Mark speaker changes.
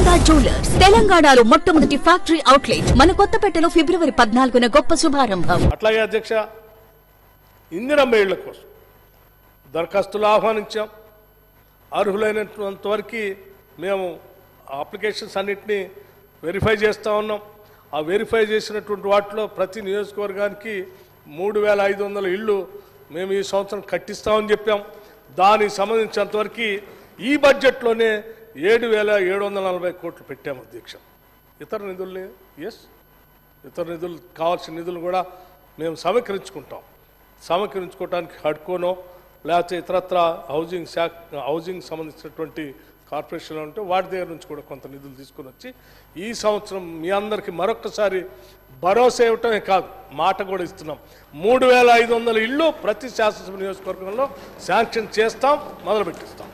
Speaker 1: Sharada jewellers తెలంగాణలో మొట్టమొదటి factory outlet మన కొత్తపేటలో ఫిబ్రవరి 14న గొప్ప శుభారంభం.
Speaker 2: అట్లాగే అధ్యక్ష ఇందిరమ్మ ఇళ్ల కోసం దరఖాస్తులు ఆహ్వానించాం. అర్హులైనంత వరకు మేము అప్లికేషన్స్ అన్నింటినీ వెరిఫై చేస్తూ ఉన్నాం. ఆ వెరిఫై చేసినటువంటి వాటిలో ప్రతి నియోజకవర్గానికి 3500 ఇళ్ళు మేము ఈ సంవత్సరం కట్టిస్తామని చెప్పాం. దానికి సంబంధించినంతవరకు ఈ బడ్జెట్లోనే 7740 కోట్లు పెట్టాము అధ్యక్ష. ఇతర నిధుల్ని ఇతర నిధులు కావాల్సిన నిధులు కూడా మేము సమీకరించుకోవడానికి హడ్కోనో లేకపోతే ఇతరత్ర హౌజింగ్ సంబంధించినటువంటి కార్పొరేషన్లు ఉంటే వాటి దగ్గర నుంచి కూడా కొంత నిధులు తీసుకొని వచ్చి ఈ సంవత్సరం మీ అందరికీ మరొకసారి భరోసా ఇవ్వటమే కాదు మాట కూడా ఇస్తున్నాం. 3500 ఇళ్ళు ప్రతి శాసనసభ నియోజకవర్గంలో శాంక్షన్ చేస్తాం, మొదలుపెట్టిస్తాం.